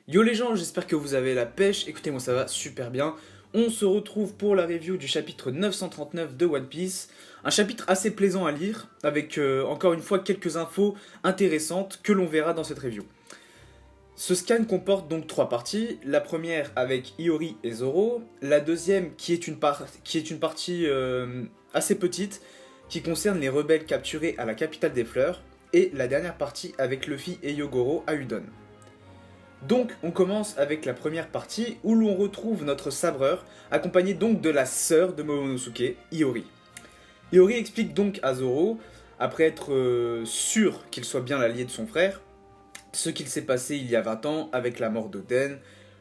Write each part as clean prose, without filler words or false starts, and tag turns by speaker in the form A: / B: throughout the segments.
A: Yo les gens, j'espère que vous avez la pêche, écoutez moi ça va super bien. On se retrouve pour la review du chapitre 939 de One Piece. Un chapitre assez plaisant à lire, avec encore une fois quelques infos intéressantes que l'on verra dans cette review. Ce scan comporte donc trois parties, la première avec Iori et Zoro, la deuxième qui est une partie assez petite, qui concerne les rebelles capturés à la capitale des fleurs, et la dernière partie avec Luffy et Yogoro à Udon. Donc on commence avec la première partie où l'on retrouve notre sabreur, accompagné donc de la sœur de Momonosuke, Iori. Iori explique donc à Zoro, après être sûr qu'il soit bien l'allié de son frère, ce qu'il s'est passé il y a 20 ans avec la mort d'Oden,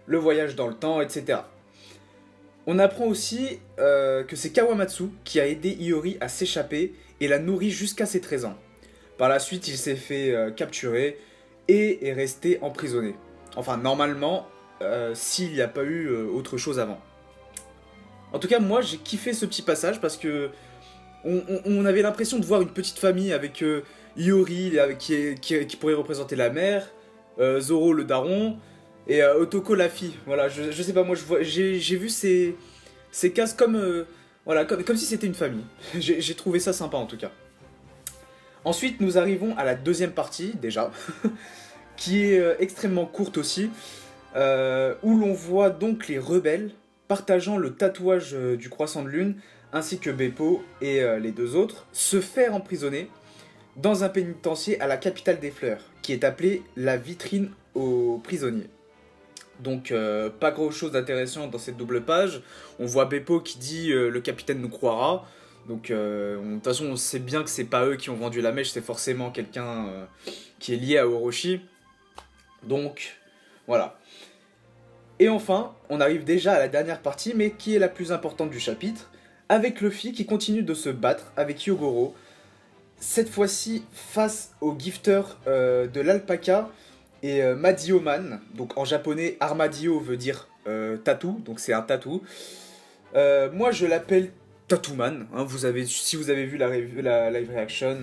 A: le voyage dans le temps, etc. On apprend aussi que c'est Kawamatsu qui a aidé Iori à s'échapper et l'a nourri jusqu'à ses 13 ans. Par la suite, il s'est fait capturer et est resté emprisonné. Enfin, normalement, s'il n'y a pas eu autre chose avant. En tout cas, moi, j'ai kiffé ce petit passage parce que on avait l'impression de voir une petite famille avec Iori qui pourrait représenter la mère, Zoro le daron et Otoko la fille. Voilà, je sais pas, moi j'ai vu ces cases comme, voilà, comme si c'était une famille. J'ai trouvé ça sympa en tout cas. Ensuite, nous arrivons à la deuxième partie, déjà, qui est extrêmement courte aussi, où l'on voit donc les rebelles partageant le tatouage du croissant de lune, ainsi que Beppo et les deux autres, se faire emprisonner dans un pénitencier à la capitale des fleurs, qui est appelé la vitrine aux prisonniers. Donc pas grand chose d'intéressant dans cette double page. On voit Beppo qui dit le capitaine nous croira. Donc de toute façon on sait bien que c'est pas eux qui ont vendu la mèche, c'est forcément quelqu'un qui est lié à Orochi. Donc voilà. Et enfin, on arrive déjà à la dernière partie, mais qui est la plus importante du chapitre, avec Luffy qui continue de se battre avec Yogoro, cette fois-ci face au gifter de l'alpaca et Madioman. Donc en japonais, Armadillo veut dire tatou, donc c'est un tatou. Moi je l'appelle Tatooman, hein, si vous avez vu la live reaction,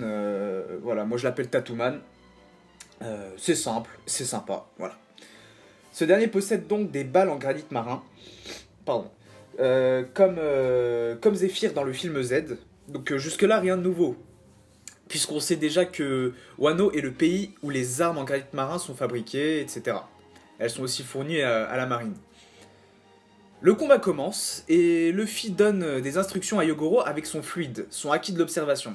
A: voilà, moi je l'appelle Tatooman. C'est simple, c'est sympa, voilà. Ce dernier possède donc des balles en granit marin, pardon, comme Zephyr dans le film Z. Donc jusque-là, rien de nouveau, puisqu'on sait déjà que Wano est le pays où les armes en granit marin sont fabriquées, etc. Elles sont aussi fournies à la marine. Le combat commence, et Luffy donne des instructions à Yogoro avec son fluide, son acquis de l'observation.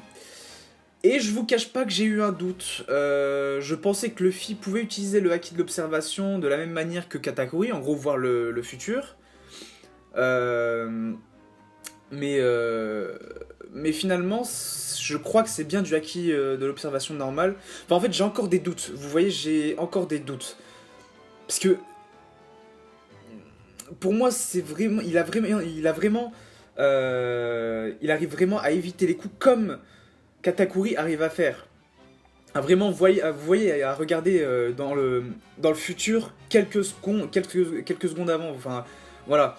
A: Et je vous cache pas que j'ai eu un doute. Je pensais que Luffy pouvait utiliser le haki de l'observation de la même manière que Katakuri, en gros voir le futur. Mais finalement, je crois que c'est bien du haki de l'observation normale. Enfin, en fait, j'ai encore des doutes. Vous voyez, j'ai encore des doutes. Parce que pour moi, c'est vraiment, il arrive vraiment à éviter les coups comme Katakuri arrive à faire. Vous voyez, à regarder dans le futur quelques secondes avant. Enfin, voilà.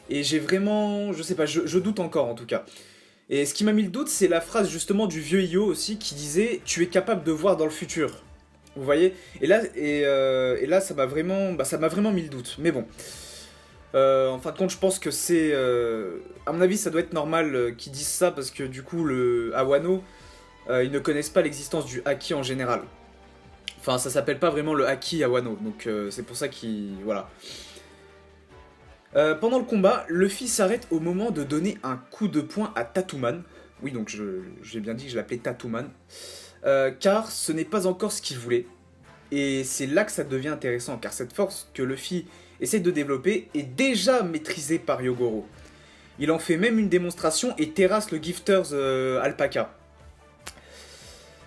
A: Et j'ai vraiment, je sais pas, je doute encore en tout cas. Et ce qui m'a mis le doute, c'est la phrase justement du vieux Io aussi qui disait "Tu es capable de voir dans le futur." Vous voyez. Et là, ça m'a vraiment mis le doute. Mais bon. En fin de compte, je pense que c'est, à mon avis, ça doit être normal qu'ils disent ça parce que du coup, à Wano, ils ne connaissent pas l'existence du haki en général. Enfin, ça s'appelle pas vraiment le haki à Wano, donc c'est pour ça qu'ils... Voilà. Pendant le combat, Luffy s'arrête au moment de donner un coup de poing à Tatooman. Oui, donc j'ai bien dit que je l'appelais Tatooman. Car ce n'est pas encore ce qu'il voulait. Et c'est là que ça devient intéressant, car cette force que Luffy essaie de développer est déjà maîtrisée par Yogoro. Il en fait même une démonstration et terrasse le Gifters Alpaca.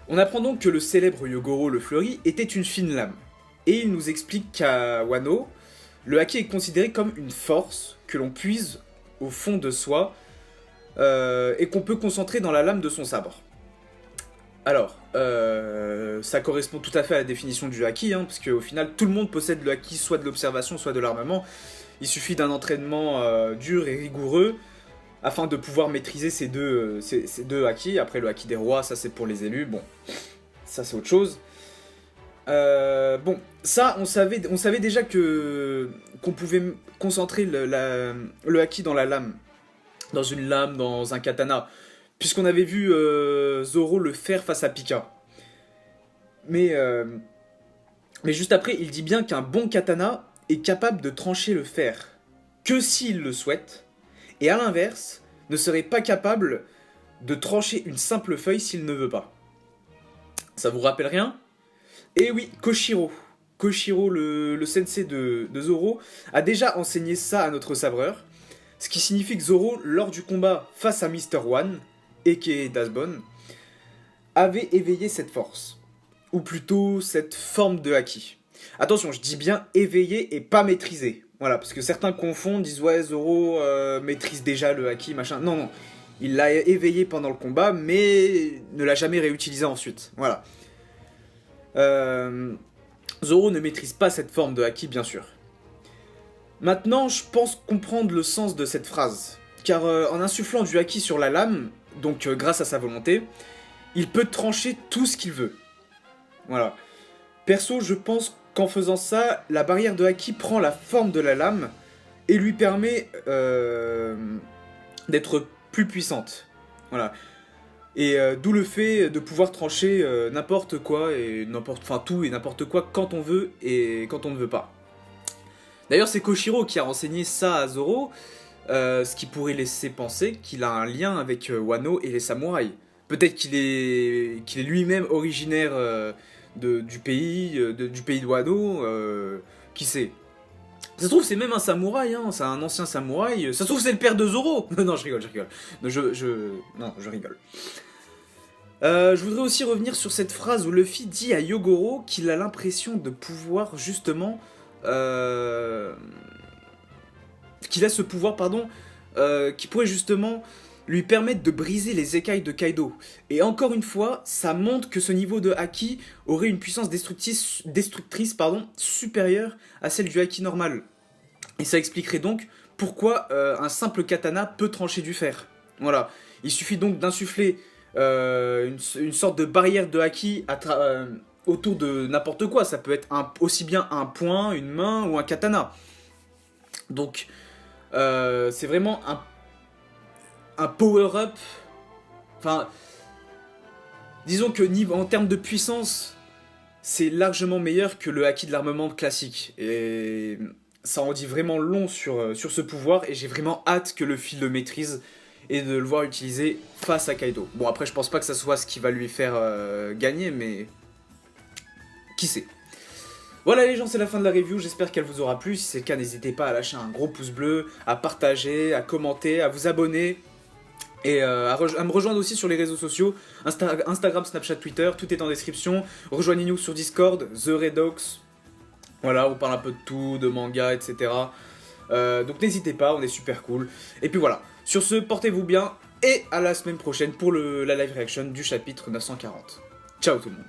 A: On apprend donc que le célèbre Yogoro le Fleuri était une fine lame. Et il nous explique qu'à Wano, le haki est considéré comme une force que l'on puise au fond de soi et qu'on peut concentrer dans la lame de son sabre. Alors, ça correspond tout à fait à la définition du haki, hein, parce qu'au final, tout le monde possède le haki, soit de l'observation, soit de l'armement. Il suffit d'un entraînement dur et rigoureux afin de pouvoir maîtriser ces deux haki. Après, le haki des rois, ça c'est pour les élus, bon, ça c'est autre chose. Bon, ça, on savait déjà qu'on pouvait concentrer le haki dans la lame. Dans une lame, dans un katana. Puisqu'on avait vu Zoro le faire face à Pika. Mais, euh, mais juste après, il dit bien qu'un bon katana est capable de trancher le fer que s'il le souhaite, et à l'inverse, ne serait pas capable de trancher une simple feuille s'il ne veut pas. Ça vous rappelle rien? Et oui, Koshiro. Koshiro, le sensei de Zoro, a déjà enseigné ça à notre sabreur. Ce qui signifie que Zoro, lors du combat face à Mr. One, a.k.a. Dasbone, avait éveillé cette force. Ou plutôt cette forme de haki. Attention, je dis bien éveillé et pas maîtrisé. Voilà, parce que certains confondent, disent ouais, Zoro maîtrise déjà le haki, machin. Non, non. Il l'a éveillé pendant le combat, mais ne l'a jamais réutilisé ensuite. Voilà. Zoro ne maîtrise pas cette forme de haki, bien sûr. Maintenant, je pense comprendre le sens de cette phrase. Car en insufflant du haki sur la lame, donc grâce à sa volonté, il peut trancher tout ce qu'il veut. Voilà. Perso, je pense qu'en faisant ça, la barrière de haki prend la forme de la lame et lui permet d'être plus puissante. Voilà. Et d'où le fait de pouvoir trancher n'importe quoi et tout et n'importe quoi quand on veut et quand on ne veut pas. D'ailleurs, c'est Koshiro qui a renseigné ça à Zoro, ce qui pourrait laisser penser qu'il a un lien avec Wano et les samouraïs. Peut-être qu'il est lui-même originaire du pays de Wano, qui sait. Ça se trouve, c'est même un samouraï, hein, c'est un ancien samouraï. Ça se trouve, c'est le père de Zoro. Non, je rigole. Non, je rigole. Je voudrais aussi revenir sur cette phrase où Luffy dit à Yogoro qu'il a l'impression de pouvoir justement... qu'il a ce pouvoir, qui pourrait justement lui permettre de briser les écailles de Kaido. Et encore une fois, ça montre que ce niveau de haki aurait une puissance destructrice supérieure à celle du haki normal. Et ça expliquerait donc pourquoi un simple katana peut trancher du fer. Voilà. Il suffit donc d'insuffler une sorte de barrière de haki autour de n'importe quoi. Ça peut être aussi bien un poing, une main ou un katana. Donc, c'est vraiment un power-up. Enfin, disons que en termes de puissance, c'est largement meilleur que le haki de l'armement classique. Et ça en dit vraiment long sur ce pouvoir. Et j'ai vraiment hâte que Luffy le maîtrise et de le voir utiliser face à Kaido. Bon, après, je pense pas que ça soit ce qui va lui faire gagner, mais qui sait. Voilà les gens, c'est la fin de la review, j'espère qu'elle vous aura plu. Si c'est le cas, n'hésitez pas à lâcher un gros pouce bleu, à partager, à commenter, à vous abonner. Et à me rejoindre aussi sur les réseaux sociaux, Instagram, Snapchat, Twitter, tout est en description. Rejoignez-nous sur Discord, The Redox. Voilà, on parle un peu de tout, de manga, etc. Donc n'hésitez pas, on est super cool. Et puis voilà, sur ce, portez-vous bien et à la semaine prochaine pour la live reaction du chapitre 940. Ciao tout le monde.